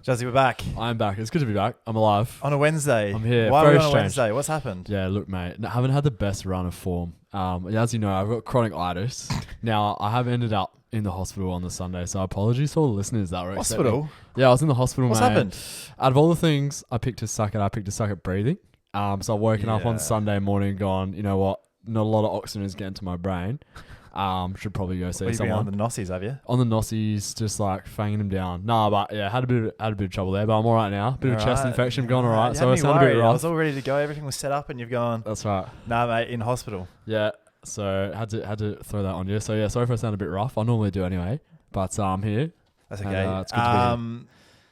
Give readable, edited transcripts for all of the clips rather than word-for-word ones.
Jazzy, we're back. I'm back. It's good to be back. I'm alive. On a Wednesday. I'm here. Why are Very we on a strange. Wednesday? What's happened? Yeah, look, mate. I haven't had the best run of form. As you know, I've got chronic itis. Now, I have ended up in the hospital on the Sunday, so apologies to all the listeners that were expecting. Hospital? Yeah, I was in the hospital, What's mate. happened? Out of all the things I picked to suck at breathing. So I've woken up on Yeah. Sunday morning and gone, you know what? Not a lot of oxygen is getting to my brain. Should probably go see You've been someone. on the Nossies, have you? On the Nossies, just like fanging him down. Nah, but yeah, had a bit of trouble there, but I'm all right now. Bit of chest infection, going all right. So I sound a bit I rough. was all ready to go. Everything was set up, and you've gone. That's right. Nah, mate, in hospital. Yeah. So had to throw that on you. So yeah, sorry if I sound a bit rough. I normally do anyway, but I'm here. That's And, okay. it's good to be here.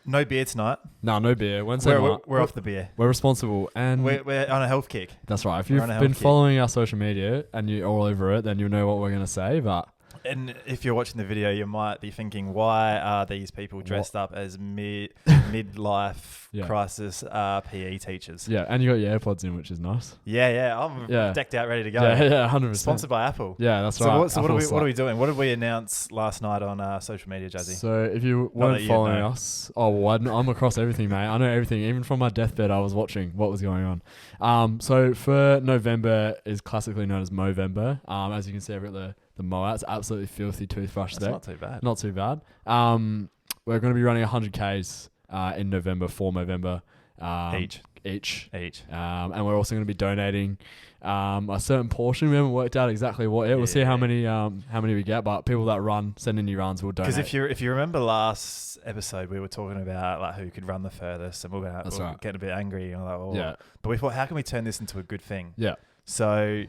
No beer tonight. No beer. Wednesday night. We're off the beer. We're responsible, and We're on a health kick. that's right. If we're you've on a been health kick. following our social media and you're all over it, then you know what we're gonna say. But And if you're watching the video, you might be thinking, why are these people dressed up as midlife Yeah. crisis PE teachers? yeah, and you got your AirPods in, which is nice. Yeah. I'm Yeah. decked out, ready to go. Yeah, 100%. Sponsored by Apple. Yeah, that's So right. what are we doing? What did we announce last night on social media, Jazzy? So if you Not that weren't you following know. us, I'm across everything, mate. I know everything. Even from my deathbed, I was watching what was going on. So for November is classically known as Movember. As you can see, I've got the Moat. It's absolutely filthy toothbrush That's there. not too bad. Not too bad. We're going to be running 100 Ks in November for Movember. Each. And we're also going to be donating a certain portion. We haven't worked out exactly what yet. We'll see how many we get. But people that send in your runs will donate. Because if you remember last episode, we were talking about like who could run the furthest, and we're right. getting a bit angry. And like, Yeah. But we thought, how can we turn this into a good thing? Yeah. So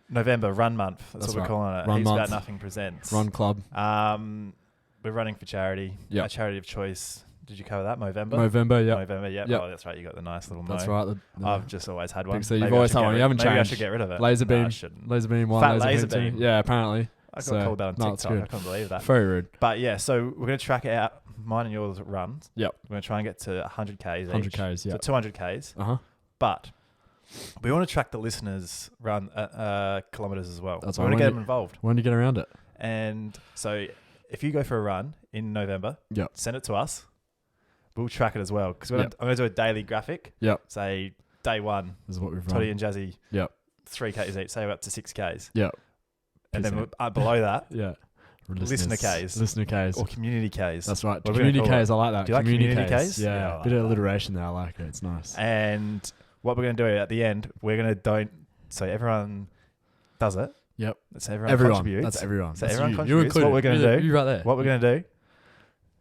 November Run Month. That's what we're right. calling it. Run Heaps Month. About Nothing presents Run Club. We're running for charity. Yeah. Our charity of choice. Did you cover that? Movember. Movember. Yeah. Movember. Yeah. Yep. Oh, that's right. You got the nice little. That's Mo. right. I've just always had one. So you've Maybe I always should had get one. rid- You haven't maybe I changed. should get rid of it. Laser No, I beam. shouldn't. Laser beam one. Fat laser laser beam two. beam. Yeah, apparently. I got So, called that on no, it's TikTok. good. I can't believe that. Very rude. But yeah, so we're going to track it out. Mine and yours runs. Yep. We're going to try and get to 100 Ks 100 each. Ks, yeah. So 200 Ks. Uh-huh. But we want to track the listeners' run kilometers as well. That's we right. want to get them involved. When do you get around it? And so if you go for a run in November, Yep. send it to us. We'll track it as well. Because Yep. I'm going to do a daily graphic. Yep. Say day one, This is what we've Toddy run. and Jazzy, Yep. 3 Ks each. Say we're up to 6 Ks. Yep. And then Percent. below that, Yeah. Listener Ks. Listener Ks. or community Ks. That's right. What are we gonna Community call Ks. I like that. Do you like community Ks? Yeah. Yeah, I like Bit of that. alliteration there. I like it. It's nice. And what we're going to do at the end, we're going to so everyone does it. Yep. So everyone contributes. That's everyone. So That's everyone you. contributes. You're What we're included. going to do. You right there. What we're going to do,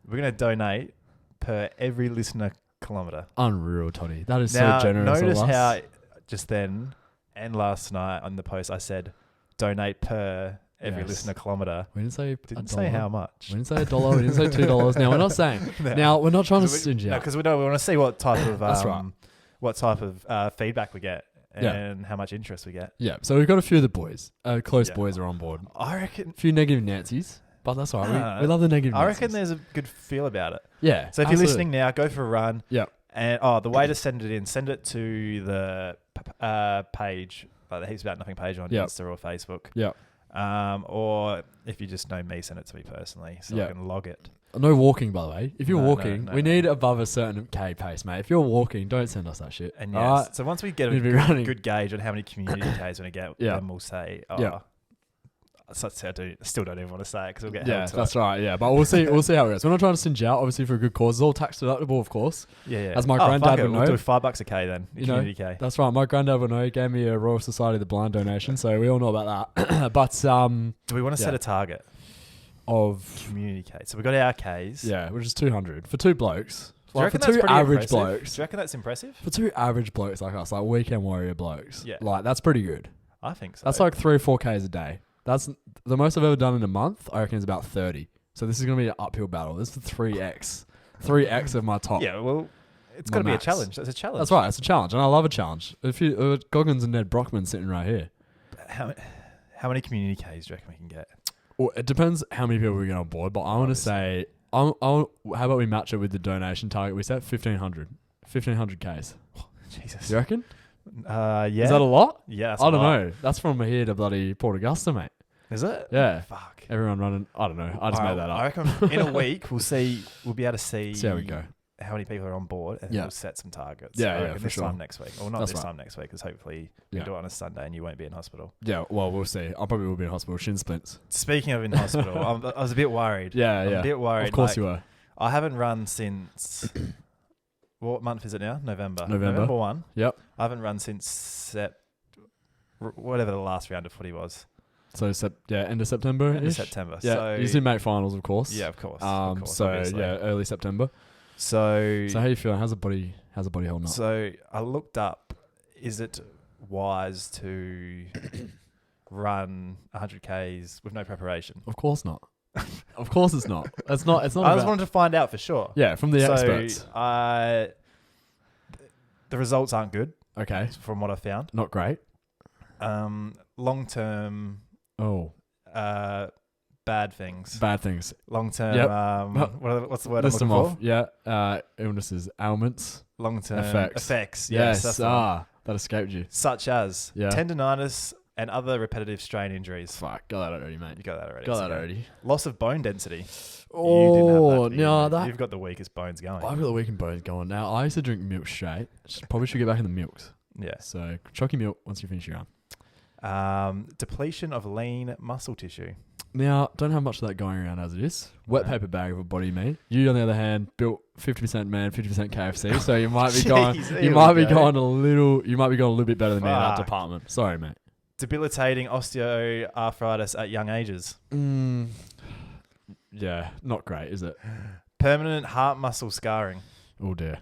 we're going to donate per every listener kilometre. Unreal, Toddy. That is Now, so generous notice of us. how just then and last night on the post I said donate per every Yes. listener kilometre. We didn't say Didn't $1. say how much. We didn't say $1. We didn't say $2. Now we're not saying. No. Now we're not trying to Because stinge out. we want to see what type of That's right. what type of feedback we get Yeah. and how much interest we get. Yeah. So we've got a few of the boys. Close Yeah. boys are on board. I reckon. A few negative Nancy's, but that's all right. We love the negative I Nancy's. reckon there's a good feel about it. Yeah. So if you're listening now, go for a run. Yeah. And the way to send it in, send it to the page, like the Heaps About Nothing page on Yep. Insta or Facebook. Yeah. Or if you just know me, send it to me personally so Yeah. I can log it. No walking, by the way. If you're No, walking, no, we no. need above a certain K pace, mate. If you're walking, don't send us that shit. And All yes, right? so once we get a You'd be running. good gauge on how many community Ks we're going to get, Yeah. then we'll say, Yeah. So I still don't even want to say it because we'll get Yeah, held to that's it. right. Yeah, but we'll see. We'll see how it goes. We're not trying to stinge out, obviously, for a good cause. It's all tax deductible, of course. Yeah. As my fuck granddad it, would we'll know. do $5 a K then. You know, Community K. That's right. My granddad would know. He gave me a Royal Society of the Blind donation, so we all know about that. But Do we want to set yeah. a target? of Community K. So we got our Ks. yeah, which is 200 for two blokes. Do you Like, for reckon that's two pretty average impressive? blokes. Do you reckon that's impressive? For two average blokes like us, like weekend warrior blokes. Yeah. Like that's pretty good. I think so. That's like 3 or 4 Ks a day. That's the most I've ever done in a month. I reckon is about 30. So this is gonna be an uphill battle. This is 3x of my top. yeah. Well, it's My got to be a max. challenge. That's a challenge. That's right. It's a challenge, and I love a challenge. If you Goggins and Ned Brockman sitting right here. How many community Ks do you reckon we can get? Well, it depends how many people we get on board, but I want to say, how about we match it with the donation target we set? 1,500 Ks. Jesus. Do you reckon? Yeah. Is that a lot? Yeah. That's I a don't lot. know. That's from here to bloody Port Augusta, mate. Is it? Yeah. Fuck. Everyone running. I don't know. I just made that up. I reckon in a week we'll be able to see how we go. How many people are on board, and we'll set some targets. Yeah, for this sure. time next week, or not That's this right. time next week, because hopefully we'll do it on a Sunday and you won't be in hospital. Yeah, well, we'll see. I probably will be in hospital. Shin splints. Speaking of in hospital, I was a bit worried. I'm a bit worried. Of course you were. I haven't run since. What month is it now? November 1. Yep. I haven't run since whatever the last round of footy was. So end of September. End of September. Yeah, so you did make finals, of course. Yeah, of course. Obviously. Early September. So how you feeling? How's the body holding up? So I looked up, is it wise to run 100 Ks with no preparation? Of course not. Of course it's not. It's not. I just wanted to find out for sure. Yeah, from the experts. The results aren't good. Okay. From what I found. Not great. Long term. Oh. Bad things. Long term. Yep. What's the word List I'm them looking off. for? Yeah. Illnesses, ailments. Long term effects. Yes. That's that escaped you. Such as tendonitis and other repetitive strain injuries. Fuck. Got that already, mate. You got that already. Got that already. Loss of bone density. Oh, no. You've got the weakest bones going. I've got the weakened bones going. Now, I used to drink milk straight. Probably should get back in the milks. Yeah. So, chuck your milk once you finish your run. Depletion of lean muscle tissue. Now, don't have much of that going around as it is. Wet paper bag of a body, me. You, on the other hand, built 50% man, 50% KFC. So you might be going a little bit better than me in that department. Sorry, mate. Debilitating osteoarthritis at young ages. Yeah, not great, is it? Permanent heart muscle scarring. Oh dear.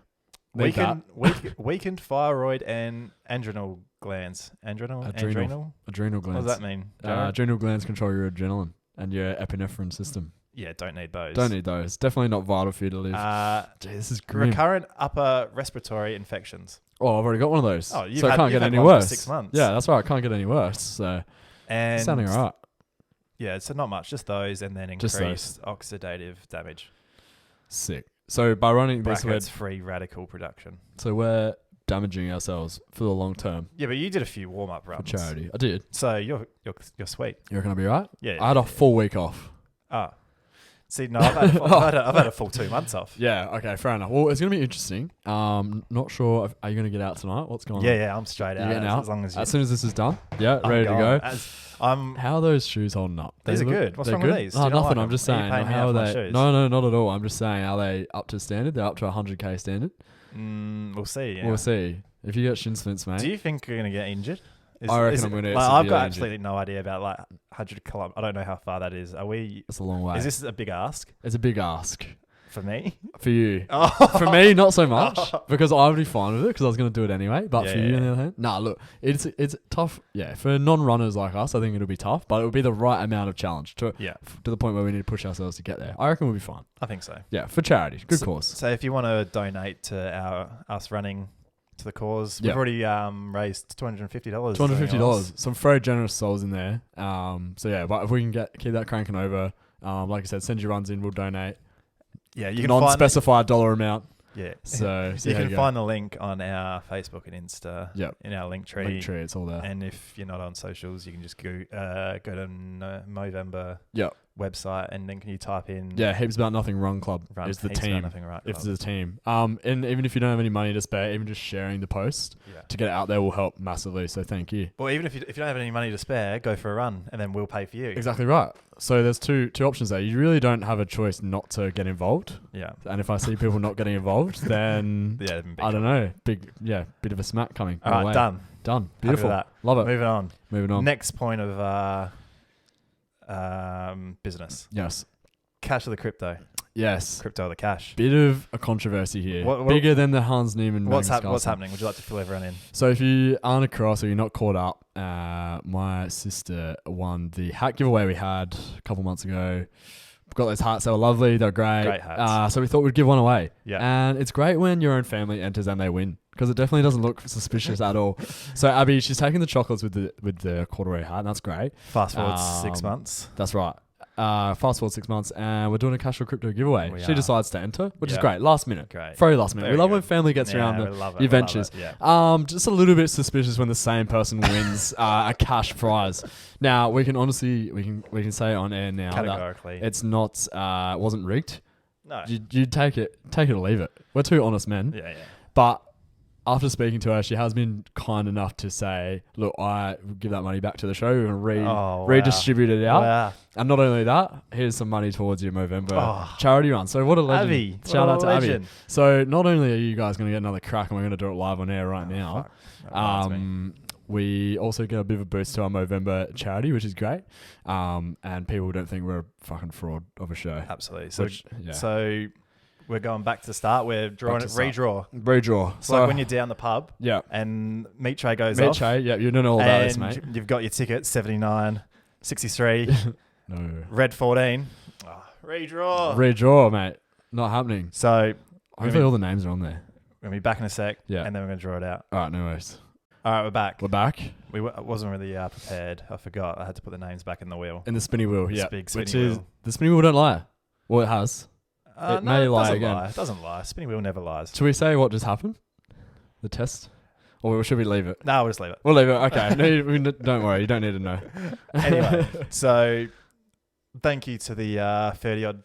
Weakened thyroid and adrenal glands. Adrenal glands. What does that mean? Adrenal glands control your adrenaline and your epinephrine system. Yeah, don't need those. Definitely not vital for you to live. This is grim. Recurrent upper respiratory infections. Oh, I've already got one of those. Oh, so it can't get any worse. 6 months. Yeah, that's right. It can't get any worse. So, and sounding all right. Yeah, so not much. Just those, and then increased oxidative damage. Sick. So by running this, it's free radical production. So we're damaging ourselves for the long term. Yeah, but you did a few warm up runs for charity. I did. So you're sweet. You reckon I'll be right? Yeah. I had a full week off. Ah. See, no, I've had a full 2 months off. Yeah, okay, fair enough. Well, it's going to be interesting. Not sure. Are you going to get out tonight? What's going on? Yeah, I'm straight out. As long as soon as this is done. Yeah, ready to go. How are those shoes holding up? These are good. What's wrong with these? Oh, nothing. I'm just saying. How are they? No, not at all. I'm just saying, are they up to standard? They're up to 100K standard? We'll see. Yeah. We'll see. If you get shin splints, mate. Do you think you're going to get injured? I reckon I'm going to get I've got absolutely no idea about 100 kilometers. I don't know how far that is. It's a long way. Is this a big ask? It's a big ask. For me? For you. For me, not so much. Because I would be fine with it because I was going to do it anyway. But for you, on the other hand, look, it's tough. Yeah, for non-runners like us, I think it'll be tough. But it'll be the right amount of challenge to the point where we need to push ourselves to get there. I reckon we'll be fine. I think so. Yeah, for charity. Good cause. So if you want to donate to us running to the cause, we've already raised $250. $250. Some very generous souls in there. But if we can keep that cranking over, like I said, send your runs in, we'll donate. Yeah, you can non-specified dollar amount. Yeah. So you can find the link on our Facebook and Insta. Yep. In our link tree. It's all there. And if you're not on socials, you can just go to Movember website, and then can you type in Heaps About Nothing Run Club is the team. It's the team. And even if you don't have any money to spare, even just sharing the post to get it out there will help massively. So thank you. Well, even if you don't have any money to spare, go for a run, and then we'll pay for you. Exactly right. So there's two options there. You really don't have a choice not to get involved. Yeah. And if I see people not getting involved, then I don't know. Bit of a smack coming. All right, done. Beautiful. Love it. Moving on. Next point of business. Yes. Cash or the crypto? Yes. Crypto or the cash? Bit of a controversy here. Bigger than the Hans Niemann. What's happening? Would you like to fill everyone in? So if you aren't across or you're not caught up, my sister won the hat giveaway we had a couple months ago. We've got those hats. They were lovely. They're great. Great hats. So we thought we'd give one away. Yeah. And it's great when your own family enters and they win, because it definitely doesn't look suspicious at all. So Abby, she's taking the chocolates with the corduroy hat, and that's great. Fast forward 6 months. That's right. fast forward 6 months, and we're doing a cash or crypto giveaway. She decides to enter, which is great. Last minute. Great. Very last minute. Very we love good. when family gets around the adventures. Yeah. Just a little bit suspicious when the same person wins a cash prize. Now, we can honestly, we can say on air now Categorically. that it's not, wasn't rigged. No. You take it or leave it. We're two honest men. Yeah. But after speaking to her, she has been kind enough to say, look, I will give that money back to the show and redistribute it out. Wow. And not only that, here's some money towards your Movember charity run. So what a legend. Abby. Shout out to Abby. So not only are you guys going to get another crack and we're going to do it live on air right now, we also get a bit of a boost to our Movember charity, which is great. And people don't think we're a fucking fraud of a show. Absolutely. So we're going back to the start. We're drawing it redraw. So like when you're down the pub and meat tray goes off. You don't know all about this, mate. You've got your ticket, 79, 63, no. red 14. Redraw, mate. Not happening. So hopefully all the names are on there. We're going to be back in a sec, and then we're going to draw it out. All right, no worries. All right, we're back. I wasn't really prepared. I forgot. I had to put the names back in the wheel. In the spinny wheel, yeah. Big spinny wheel. The spinny wheel don't lie. Well, it has. It may lie again. It doesn't lie. Spinny wheel never lies. Should we say what just happened? The test? Or should we leave it? No, we'll just leave it. We'll leave it. Okay. No, don't worry. You don't need to know. Anyway, so thank you to the 30-odd,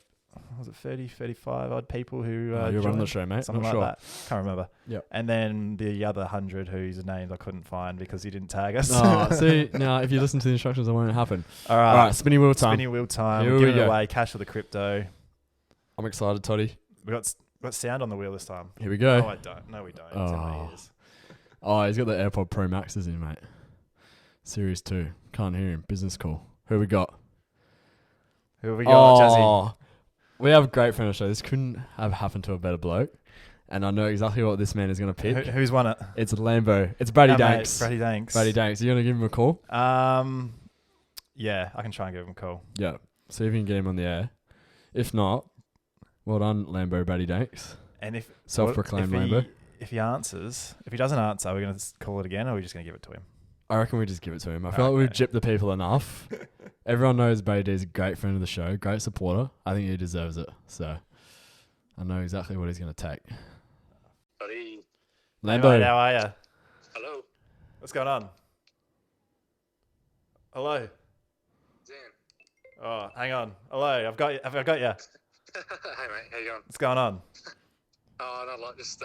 was it 30, 35-odd people who you're running the show, mate. Something Not like that. Can't remember. Yep. And then the other 100 whose names I couldn't find because you didn't tag us. See, now if you listen to the instructions, it won't happen. All right. Spinny wheel time. Spinny wheel time. Here We're giving we go. away cash or the crypto. I'm excited, Toddy. We got sound on the wheel this time. Here we go. No, I don't. No, we don't. It's in my ears. He's got the AirPod Pro Maxes in, mate. Series 2. Can't hear him. Business call. Who we got? Jazzy? We have a great friend of the show. This couldn't have happened to a better bloke. And I know exactly what this man is going to pick. Who's won it? It's Lambo. It's Brady Danks. Brady Danks. Brady Danks. You going to give him a call? Yeah, I can try and give him a call. Yeah. See if you can get him on the air. If not, well done, Lambo Brady Danks. And if self-proclaimed Lambo. If he doesn't answer, are we going to call it again or are we just going to give it to him? I reckon we just give it to him. I feel like we've gypped the people enough. Everyone knows Brady D is a great friend of the show, great supporter. I think he deserves it. So I know exactly what he's going to take. Buddy. Lambo. Hey, how are you? Hello. What's going on? Hello. Zan. Oh, hang on. Hello. I've got you. Hey mate, how you going? What's going on? Oh, not a lot. Just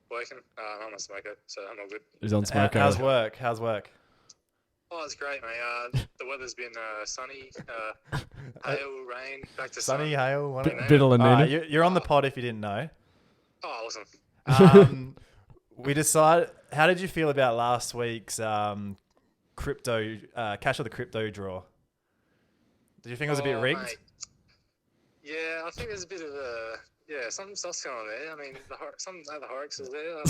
working. I'm a smoker, so I'm all good. He's on smoke. How's work? Oh, it's great, mate. The weather's been sunny, hail, rain, back to sunny, sun. hail. Bit of La Nina. You're on the pod if you didn't know. Oh, awesome. We decided. How did you feel about last week's crypto cash or the crypto draw? Did you think it was a bit rigged? Mate. Yeah, I think there's a bit of some stuff's going on there. I mean, some other Horrocks there.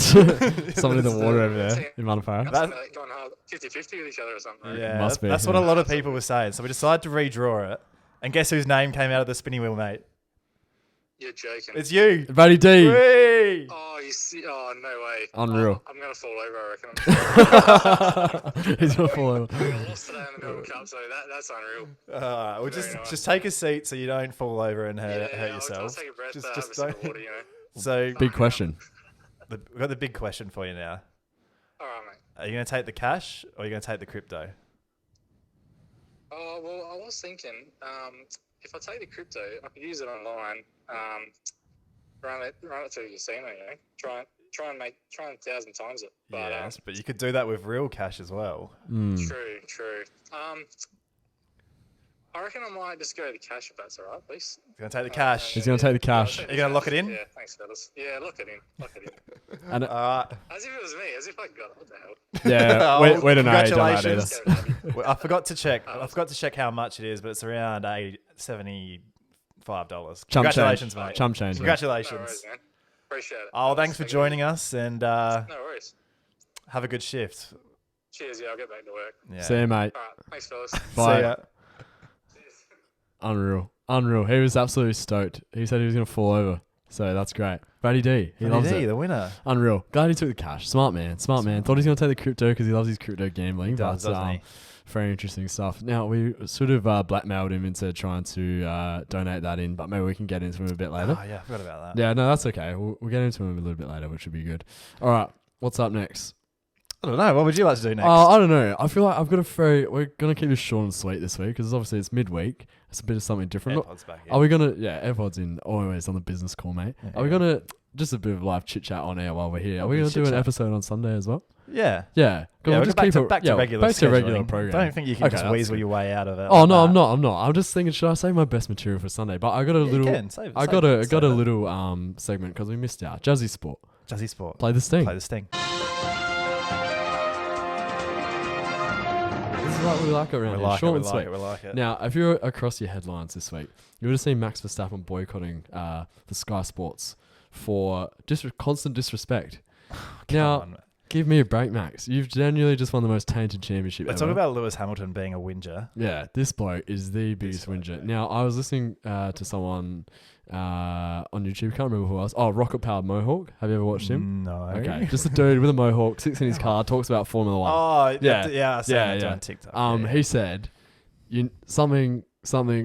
Someone in the water over there in Manapara. That's going hard 50-50 with each other or something. Right? Yeah, must be. That's what a lot of people were saying. So we decided to redraw it. And guess whose name came out of the spinning wheel, mate? You're joking. It's you. Brady D. Whee! Oh, you see? Oh, no way. Unreal. I'm going to fall over, I reckon. He's going to fall over. I lost today in the World Cup, so that's unreal. Well, just take a seat so you don't fall over and hurt yourself. I'll take a breath, just have a sip of water, you know. So big question. We've got the big question for you now. All right, mate. Are you going to take the cash or are you going to take the crypto? Oh, well, I was thinking, if I take the crypto, I could use it online, run it to the casino, you know, try and 1,000 times it. But, yes, but you could do that with real cash as well. True. I reckon I might just go the cash if that's all right, please. You're going to take the cash. He's going to take the cash. Are you going to lock it in? Yeah, thanks, fellas. Yeah, lock it in. And as if it was me, as if I got it. What the hell? yeah, we don't know how you done that either. Well, I forgot to check. How much it is, but it's around $75. Congratulations, mate. Chump change. Congratulations. No worries, man. Appreciate it. Oh, thanks for joining us and No worries. have a good shift. Cheers, yeah, I'll get back to work. Yeah. See you, mate. All right, thanks, fellas. Bye. See ya. Unreal. He was absolutely stoked. He said he was going to fall over. So that's great. Brady D. He loves it. The winner. Unreal. Glad he took the cash. Smart man. Thought he was going to take the crypto because he loves his crypto gambling. He does, doesn't he? Very interesting stuff. Now, we sort of blackmailed him into trying to donate that in, but maybe we can get into him a bit later. Oh, yeah. I forgot about that. Yeah, no, that's okay. We'll get into him a little bit later, which would be good. All right. What's up next? I don't know. What would you like to do next? I don't know. I feel like I've got to throw... We're going to keep this short and sweet this week because obviously it's midweek. It's a bit of something different. AirPods back in. Are we going to... Yeah, AirPods in. Always on the business call, mate. Yeah. Are we going to... Just a bit of live chit-chat on air while we're here. Are we going to do an episode on Sunday as well? Yeah. Yeah. We'll just back to regular back to regular scheduling. program. I don't think you can just weasel your way out of it. Oh, no, I'm not. I'm just thinking, should I save my best material for Sunday? But I got a little... I got a little segment because we missed out. Jazzy Sport. Play the sting. This is what we like around here. Short and sweet. We like it. Now, if you're across your headlines this week, you would have seen Max Verstappen boycotting the Sky Sports for constant disrespect. Give me a break, Max. You've genuinely just won the most tainted championship Let's ever. talk about Lewis Hamilton being a whinger. Yeah, this bloke is the biggest whinger. Now, I was listening to someone on YouTube. Can't remember who else. Oh, Rocket Powered Mohawk. Have you ever watched him? No. Okay, just a dude with a mohawk, sits in his car, talks about Formula One. Oh, yeah. I saw that on TikTok. He said, something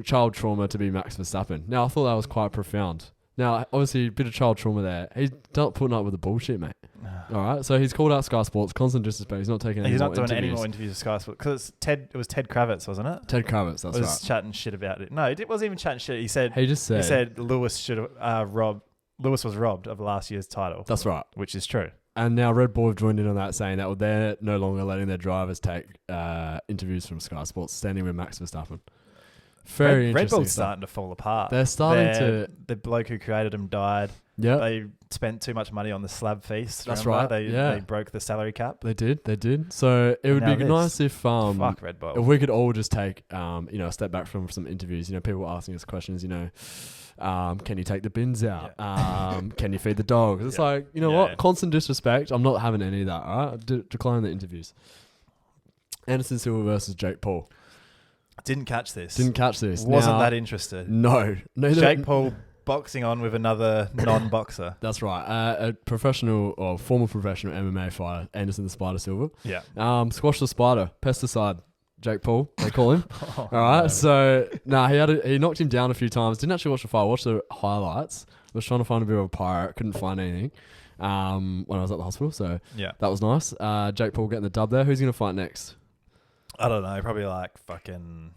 child trauma to be Max Verstappen. Now, I thought that was quite profound. Now, obviously, a bit of child trauma there. He's not putting up with the bullshit, mate. All right, so he's called out Sky Sports, constant disrespect. He's not taking any more interviews. He's not doing any more interviews with Sky Sports because it was Ted Kravitz, wasn't it? Ted Kravitz, that's right. Was chatting shit about it. No, it wasn't even chatting shit. He said Lewis should have Lewis was robbed of last year's title. That's right, which is true. And now Red Bull have joined in on that, saying that they're no longer letting their drivers take interviews from Sky Sports, standing with Max Verstappen. Very interesting. Red Bull's starting to fall apart. They're starting to... The bloke who created them died. Yeah. They spent too much money on the slab feast. That's right. They broke the salary cap. They did. So it would be nice if fuck Red Bull. If we could all just take a step back from some interviews. People asking us questions, can you take the bins out? Yeah. Can you feed the dogs? It's like, what? Constant disrespect. I'm not having any of that, all right? Decline the interviews. Anderson Silva versus Jake Paul. Didn't catch this. Wasn't that interested. No. Jake Paul boxing on with another non-boxer. That's right. A professional or former professional MMA fighter, Anderson the Spider Silva. Yeah. Squash the spider. Pesticide. Jake Paul, they call him. All right. No. So, he knocked him down a few times. Didn't actually watch the fight. Watched the highlights. Was trying to find a bit of a pirate. Couldn't find anything when I was at the hospital. So, that was nice. Jake Paul getting the dub there. Who's going to fight next? I don't know. Probably like fucking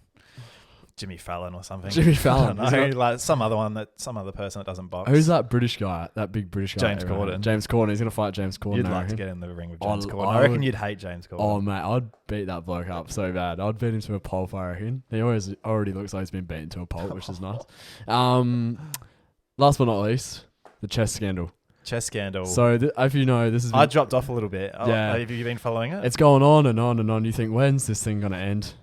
Jimmy Fallon or something. Jimmy Fallon. I don't know. Like some other person that doesn't box. Who's that British guy? That big British guy? James Corden. James Corden. He's going to fight James Corden. You'd like to get in the ring with James Corden. I reckon you'd hate James Corden. Oh, mate. I'd beat that bloke up so bad. I'd beat him to a pulp, I reckon. He already looks like he's been beaten to a pulp, which is nice. Last but not least, the chess scandal. So if this is... I dropped off a little bit. Have you been following it? It's going on and on and on. You think, when's this thing going to end?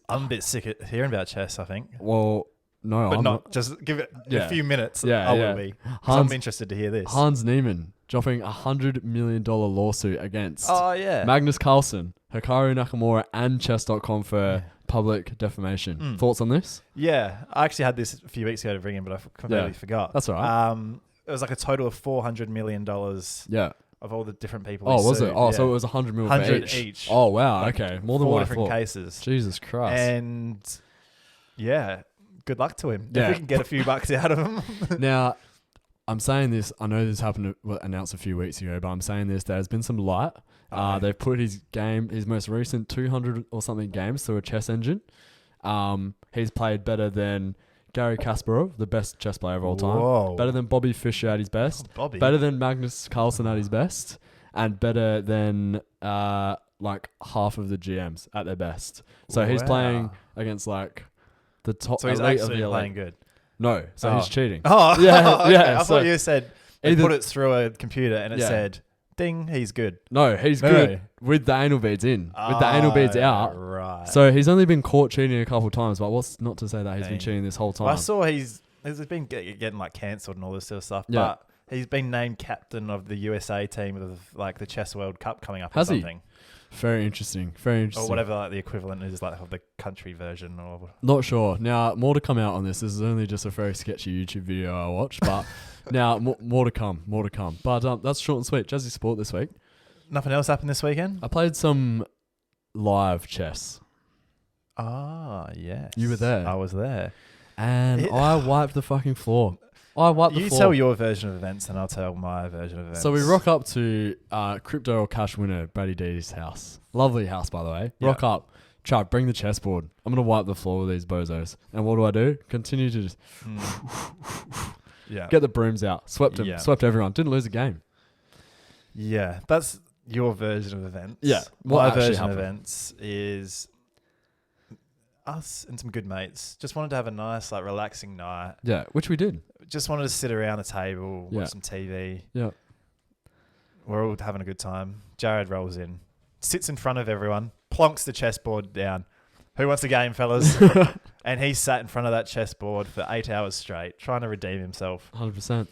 I'm a bit sick of hearing about chess, I think. Well, no, but I'm not. Just give it a few minutes. I will be. I'm interested to hear this. Hans Niemann dropping $100 million lawsuit against Magnus Carlsen, Hikaru Nakamura and Chess.com for public defamation. Thoughts on this? Yeah, I actually had this a few weeks ago to bring in, but I completely forgot. That's all right. It was like a total of $400 million. Of all the different people. Oh, was it? Oh, so it was $100 million 100 each. Oh, wow. Okay, more than 4 what different I thought. cases. Jesus Christ. And good luck to him. If we can get a few bucks out of him. Now, I'm saying this. I know this happened announced a few weeks ago, but I'm saying this. There's been some light. They've put his most recent 200 or something games through a chess engine. He's played better than Gary Kasparov, the best chess player of all time. Whoa. Better than Bobby Fischer at his best. Better than Magnus Carlsen at his best. And better than like half of the GMs at their best. So he's playing against like the top. So he's actually playing good. No, so he's cheating. Oh, yeah, okay. yeah. I thought you said they put it through a computer and it said, "Ding, he's good." No, he's good with the anal beads in, with the anal beads out. Right. So he's only been caught cheating a couple of times, but what's not to say that he's been cheating this whole time? Well, I saw he's been getting like cancelled and all this sort of stuff, but he's been named captain of the USA team of like the Chess World Cup coming up or something. Very interesting. Very interesting. Or whatever like the equivalent is, like of the country version, or Not sure. Now, more to come out on this. This is only just a very sketchy YouTube video I watched, but now more to come. More to come. But that's short and sweet. Jazzy Sport this week. nothing else happened this weekend. I played some live chess. Ah, yes. You were there. I was there. And I wiped the fucking floor. I wiped the You floor. tell your version of events, and I'll tell my version of events. So we rock up to crypto or cash winner Brady D's house. Lovely house, by the way. Yeah. Rock up. Chad, bring the chessboard. I'm going to wipe the floor with these bozos. And what do? Continue to just Yeah. get the brooms out. Swept them. Yeah. Swept everyone. Didn't lose a game. Yeah. That's your version of events. Yeah. My What actually version of happened? events is us and some good mates. Just wanted to have a nice, like, relaxing night. Yeah, which we did. Just wanted to sit around a table, Yeah. watch some TV. Yeah. We're all having a good time. Jared rolls in, sits in front of everyone, plonks the chessboard down. Who wants a game, fellas? And he sat in front of that chessboard for 8 hours straight, trying to redeem himself. 100%.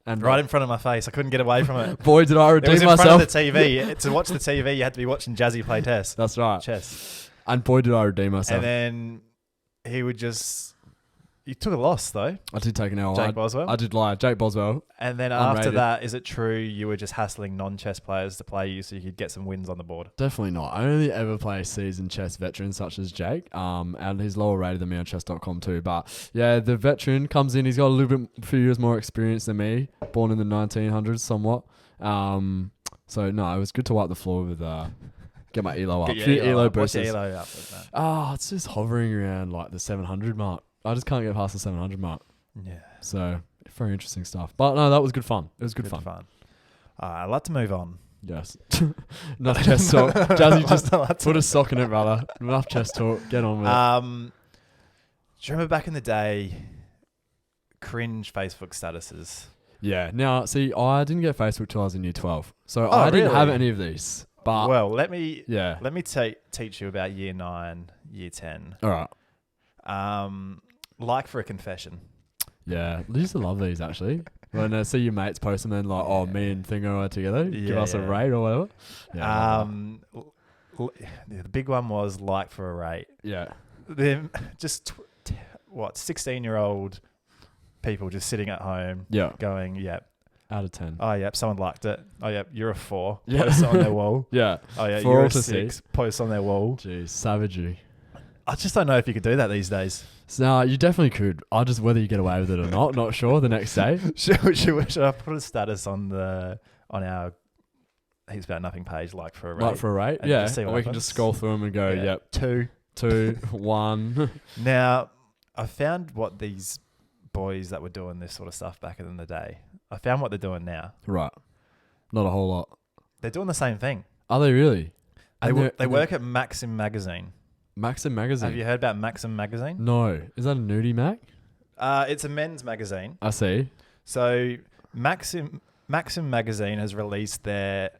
And Right in front of my face. I couldn't get away from it. boy, did I It redeem was in myself. front of the TV. To watch the TV, you had to be watching Jazzy play That's right. chess. And boy, did I redeem myself. And then he would just... You took a loss, though, I did take an L. Jake Boswell. I did lie. Jake Boswell. And then after Unrated. that, is it true you were just hassling non-chess players to play you so you could get some wins on the board? Definitely not. I only ever play seasoned chess veterans such as Jake. And he's lower rated than me on chess.com too. But yeah, the veteran comes in. He's got a little bit, few years more experience than me. Born in the 1900s, somewhat. So no, it was good to wipe the floor with get my elo up. Get your Few elo elo up. What's your boosters. elo up with that? It's just hovering around like the 700 mark. I just can't get past the 700 mark. Yeah. So very interesting stuff. But no, that was good fun. It was good Good fun. I'd like to move on. Yes. Enough chess talk. Jazzy, just I'd like to- put a sock in it, brother. Enough chess talk. Get on with it. Do you remember back in the day, cringe Facebook statuses? Yeah. Now, see, I didn't get Facebook till I was in year 12. So I didn't really? have any of these. But Well, let me yeah. teach you about year 9, year 10. All right. Like for a confession. Yeah. I used to love these, actually. When I see your mates post them and like, oh, me and Thingo are together. Give Yeah, us a yeah. rate or whatever. Yeah. The big one was like for a rate. Yeah. Them just 16-year-old people just sitting at home Yeah. going, yep. Out of 10. Oh, yep, someone liked it. Oh, yep, you're a 4. Yeah. Post it on their wall. Yeah. Oh, yeah, For you're all a to see. 6. Post on their wall. Jeez. Savagery. I just don't know if you could do that these days. So you definitely could. I just whether you get away with it or not sure the next day. Should I put a status on our Heaps About Nothing page, like for a rate? Like for a rate? And Yeah. just see Or what we can happens. just scroll through them and go, Yeah. yep, 2. 2, 1. Now, I found what these boys that were doing this sort of stuff back in the day, I found what they're doing now. Right. Not a whole lot. They're doing the same thing. Are they really? They work at Maxim Magazine. Maxim Magazine? Have you heard about Maxim Magazine? No. Is that a nudie Mac? It's a men's magazine. I see. So Maxim Magazine has released their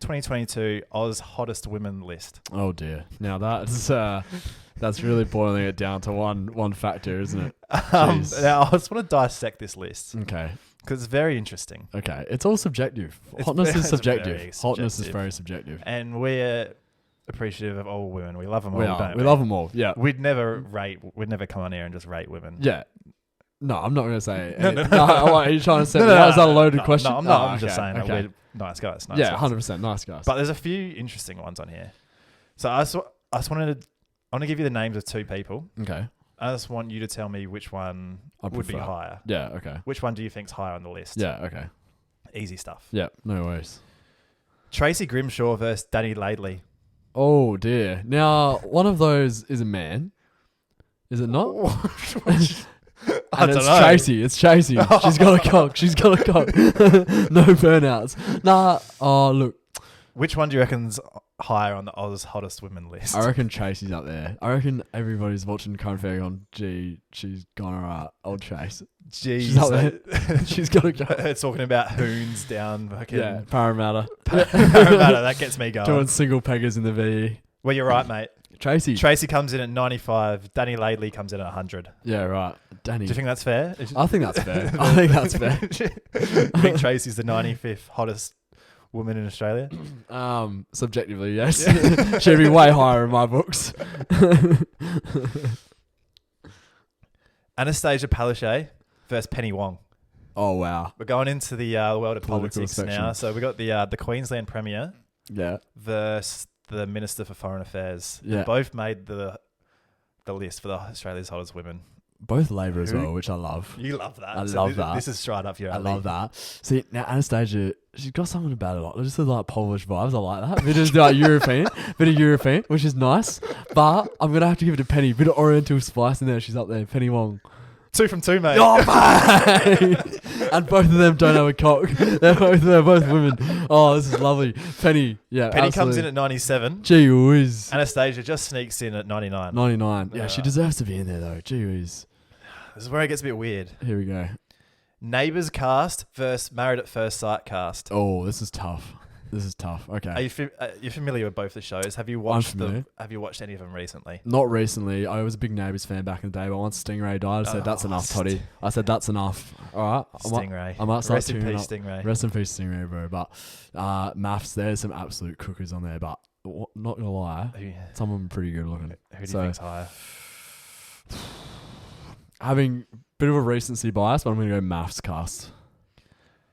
2022 Oz Hottest Women list. Oh dear. Now that's really boiling it down to one factor, isn't it? Jeez. Now, I just want to dissect this list Okay. because it's very interesting. Okay. It's all subjective. It's Hotness very- is it's subjective. very Hotness is subjective. very subjective. And we're appreciative of all women. We love them all, We are. don't We love them all. Yeah. We'd never come on here and just rate women. Yeah. No, I'm not going to say it. No. Are you trying to say that? Was that a loaded no, question? No, I'm not. Oh, I'm just okay, saying that okay. we're nice guys. Nice Yeah, guys. 100%. Nice guys. But there's a few interesting ones on here. So I just wanted to... I want to give you the names of 2 people. Okay. I just want you to tell me which one I would be prefer. higher. Yeah, okay. Which one do you think's higher on the list? Yeah, okay. Easy stuff. Yeah, no worries. Tracy Grimshaw versus Danny Laidley. Oh dear. Now, one of those is a man. Is it not? I And don't it's know. Tracy. It's Tracy. She's got a cock. She's got a cock. No burnouts. Nah. Oh, look. Which one do you reckon's higher on the Oz Hottest Women list? I reckon Tracy's up there. I reckon everybody's watching current affair on, gee, she's gone alright. Old Trace. Jeez. She's up there. She's got a cock. It's talking about hoons down fucking Yeah, Parramatta. Parramatta. That gets me going. Doing single peggers in the VE. Well, you're right, mate. Tracy. Tracy comes in at 95. Danny Laidley comes in at 100. Yeah, right. Danny. Do you think that's fair? I think that's fair. I think that's fair. I think Tracy's the 95th hottest woman in Australia? Subjectively, yes. She'd be way higher in my books. Anastasia Palaszczuk versus Penny Wong. Oh, wow. We're going into the world of Political politics section. now. So we got the Queensland Premier Yeah. versus the Minister for Foreign Affairs. Yeah. They both made the list for the Australia's hottest women. Both Labour as Who? well, which I love. You love that. I love that. This is straight up your I alley. love that. See, now Anastasia, she's got something about it. Just like Polish vibes. I like that. Bit of like European, which is nice. But I'm going to have to give it to Penny. Bit of Oriental spice in there. She's up there. Penny Wong. 2 from 2, mate. Oh, mate. And both of them don't have a cock. They're both women. Oh, this is lovely. Penny. Yeah, Penny absolutely. comes in at 97. Gee whiz. Anastasia just sneaks in at 99. 99. Yeah, she deserves to be in there, though. Gee whiz. This is where it gets a bit weird. Here we go. Neighbours cast versus Married at First Sight cast. Oh, this is tough. Okay. Are you familiar with both the shows? Have you watched any of them recently? Not recently. I was a big Neighbours fan back in the day, but once Stingray died, I said, that's enough, Toddy. I said, that's enough. All right. Stingray. I might start Rest in tuning peace, up. Stingray. Rest in peace, Stingray, bro. But maths, there's some absolute cookers on there, but not going to lie, some of them are pretty good looking. Who do you think's higher? Having a bit of a recency bias, but I'm going to go maths cast.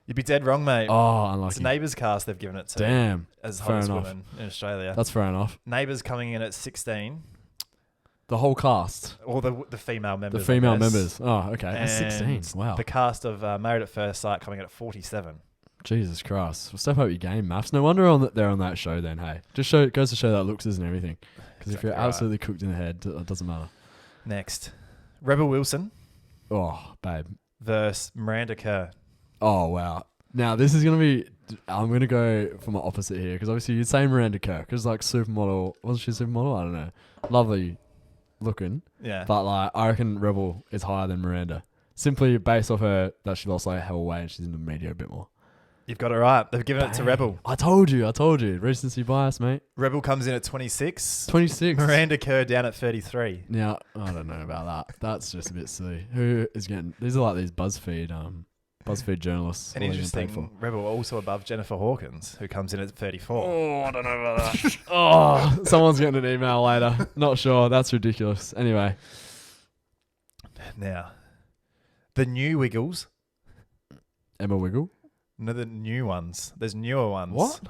You'd be dead wrong, mate. Oh, unlucky. It's Neighbours cast they've given it to. Damn. As Fair hottest enough. woman in Australia. That's fair enough. Neighbours coming in at 16. The whole cast. Or the female members. The female I guess. members. Oh, okay. That's 16. And Wow. The cast of Married at First Sight coming in at 47. Jesus Christ. Well, step up your game, maths. No wonder they're on that show then, hey. Goes to show that looks isn't everything. Because if you're absolutely cooked in the head, it doesn't matter. Next. Rebel Wilson Oh, babe. versus Miranda Kerr. Oh, wow. Now, this is going to be... I'm going to go for my opposite here. Because obviously you'd say Miranda Kerr. Because like supermodel... Wasn't she a supermodel? I don't know. Lovely looking. Yeah. But like I reckon Rebel is higher than Miranda. Simply based off her that she lost like hell weight and she's in the media a bit more. You've got it right. They've given it to Rebel. I told you. Recency bias, mate. Rebel comes in at 26. 26. Miranda Kerr down at 33. Now, I don't know about that. That's just a bit silly. Who is getting... These are like these BuzzFeed journalists. And interesting, Rebel also above Jennifer Hawkins, who comes in at 34. Oh, I don't know about that. Oh, someone's getting an email later. Not sure. That's ridiculous. Anyway. Now, the new Wiggles. Emma Wiggle? No, the new ones. There's newer ones. What?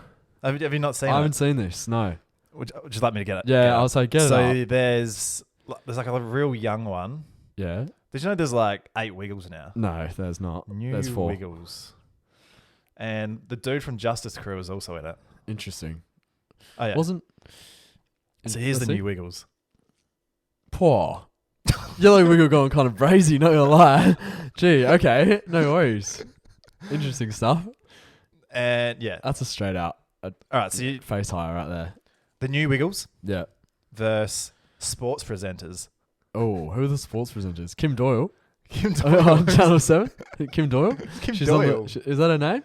Have you not seen it? I haven't seen this. No. Would you like me to get it? Yeah, I was like, get it so up. there's like a real young one. Yeah. Did you know there's like 8 Wiggles now? No, there's not. New There's 4. Wiggles. And the dude from Justice Crew is also in it. Interesting. Oh, yeah. Wasn't... So here's Let's the see. new Wiggles. Poor. Yellow Wiggle going kind of brazy, not gonna lie. Gee, okay. No worries. Interesting stuff. And yeah. That's a straight out All right, so face higher right there. the new Wiggles Yeah. versus sports presenters. Oh, who are the sports presenters? Kim Doyle. Kim On Channel 7. Kim Doyle? Kim She's Doyle. On is that her name?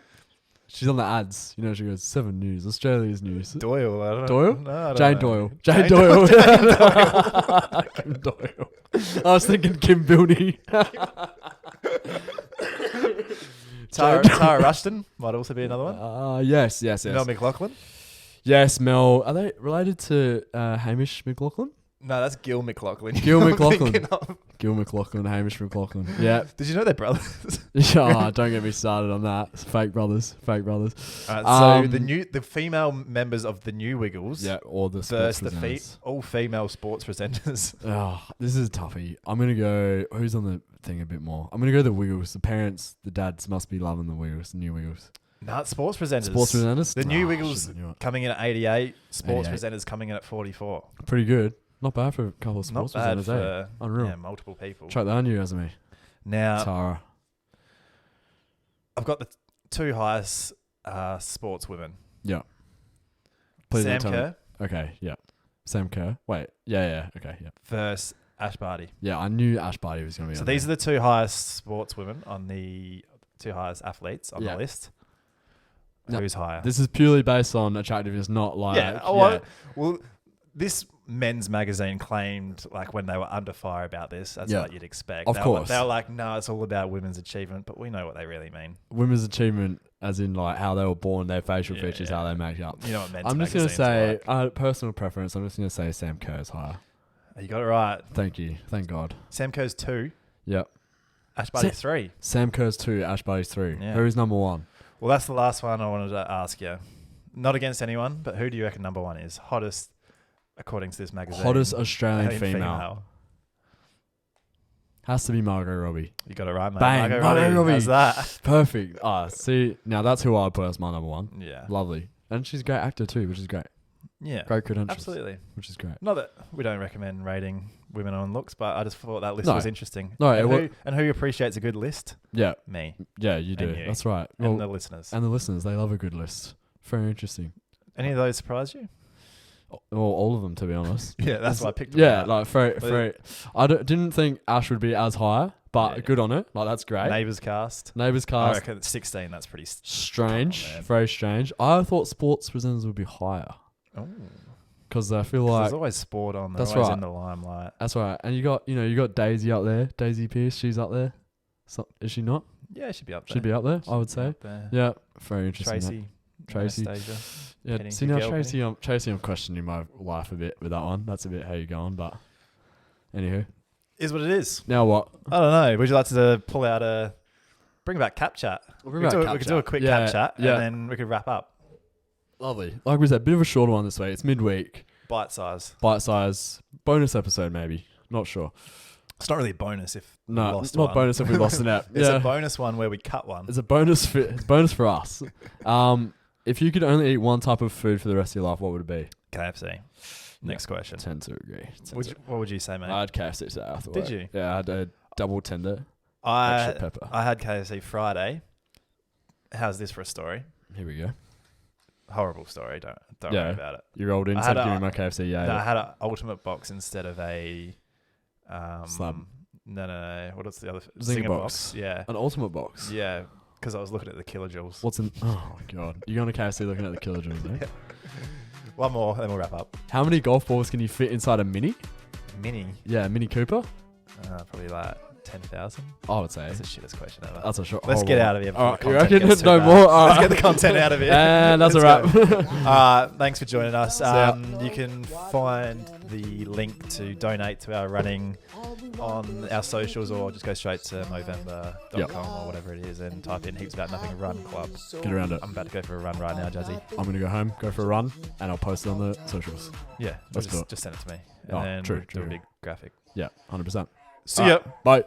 She's on the ads. You know, she goes, 7 News, Australia's News. Doyle. I don't know. Doyle? No, I don't Jane know. Doyle. Jane Doyle. Kim Doyle. I was thinking Kim Bilney. Tara Rushton might also be another one. Yes. Mel McLaughlin. Yes, Mel. Are they related to Hamish McLaughlin? No, that's Gil McLaughlin. Gil I'm McLaughlin. thinking of. Gil McLaughlin, Hamish McLaughlin. Yeah. Did you know they're brothers? Oh, don't get me started on that. It's fake brothers. All right, so the female members of the new Wiggles. Yeah, or the sports versus the presenters. all female sports presenters. Oh, this is a toughie. I'm going to go... Who's on the thing a bit more? I'm going to go the Wiggles. The parents, the dads must be loving the Wiggles, the new Wiggles. No, it's sports presenters. Sports presenters? The new Oh, Wiggles should've knew it. coming in at 88. Sports 88. presenters coming in at 44. Pretty good. Not bad for a couple of sports Not bad presenters, for Unreal. multiple people. Chuck that on you, resume. Now, Tara. I've got the 2 highest sports women. Yeah. Please Sam don't tell Kerr me. Okay, yeah. Sam Kerr. Wait. Yeah. Okay, yeah. versus Ash Barty. Yeah, I knew Ash Barty was going to be So on these there. are the 2 highest sportswomen on the 2 highest athletes on Yeah. the list. No, Who's higher? This is purely based on attractiveness, not like... Well, this Men's Magazine claimed, like, when they were under fire about this, that's what you'd expect. Of course. They were like, no, it's all about women's achievement, but we know what they really mean. Women's achievement, as in like how they were born, their facial features, how they make up. You know what Men's I'm just going to Magazine's say, like. personal preference, I'm just going to say Sam Kerr's higher. You got it right. Thank you. Thank God. Sam Kerr's 2. Yep. Ash Barty's 3. Sam Kerr's 2, Ash Barty's 3. Yeah. Who is number 1? Well, that's the last one I wanted to ask you. Not against anyone, but who do you reckon number 1 is? Hottest, according to this magazine. Hottest Australian female. Has to be Margot Robbie. You got it right, mate. Bang. Margot Robbie. How's that? Perfect. See, now that's who I would put as my number 1. Yeah. Lovely. And she's a great actor too, which is great. Yeah. Great credentials. Absolutely. Which is great. Not that we don't recommend rating women on looks, but I just thought that list was interesting. No, and who appreciates a good list? Yeah. Me. Yeah, you do. You. That's right. And the listeners. And the listeners, they love a good list. Very interesting. Any of those surprise you? Well, all of them, to be honest. Yeah, that's why I picked them. Yeah, like very. I didn't think Ash would be as high, but good on it. Like, that's great. Neighbours cast. I reckon 16. That's pretty strange. Very strange. I thought sports presenters would be higher. Oh. Because I feel like there's always sport on. They're that's always right. in the limelight. That's right. And you got Daisy up there. Daisy Pierce, she's up there. So, is she not? Yeah, she'd be up there. Should be up there, I would say. Yeah, very interesting. Tracy. Anastasia. Yeah, see now Tracy, I'm questioning my life a bit with that one. That's a bit how you're going, but anywho. Is what it is. Now what? I don't know. Would you like to pull out bring back Cap Chat? We could do a quick Cap Chat and then we could wrap up. Lovely. Like we said, bit of a shorter one this week. It's midweek. Bite size. Bonus episode maybe. Not sure. It's not really a bonus if we lost not one. bonus if we lost an app. It's a bonus one where we cut one. It's a bonus for us. If you could only eat one type of food for the rest of your life, what would it be? KFC. Next question. Tend to agree. What would you say, mate? I had KFC today. I thought. Did you? Yeah, I had a double tender. Extra pepper. I had KFC Friday. How's this for a story? Here we go. Horrible story. Don't worry about it. You rolled in, said give me my KFC. Yeah. No, I had an ultimate box instead of a slab. No. What was the other Zinger box? Yeah. An ultimate box. Yeah, because I was looking at the kilojoules. What's in? Oh my god! You're going to KFC looking at the kilojoules, eh? One more, then we'll wrap up. How many golf balls can you fit inside a Mini? Mini? Yeah, Mini Cooper. Probably like 10,000. I would say. That's the shittest question ever. That's a short. Let's get out of here. All right, you reckon? No more. Let's get the content out of here. And that's a wrap. Thanks for joining us. You can find the link to donate to our running on our socials, or just go straight to Movember.com or whatever it is and type in Heaps About Nothing Run Club. Get around it. I'm about to go for a run right now, Jazzy. I'm going to go home, go for a run, and I'll post it on the socials. Yeah, just send it to me. And then true. do a big graphic. Yeah, 100%. See ya. Bye.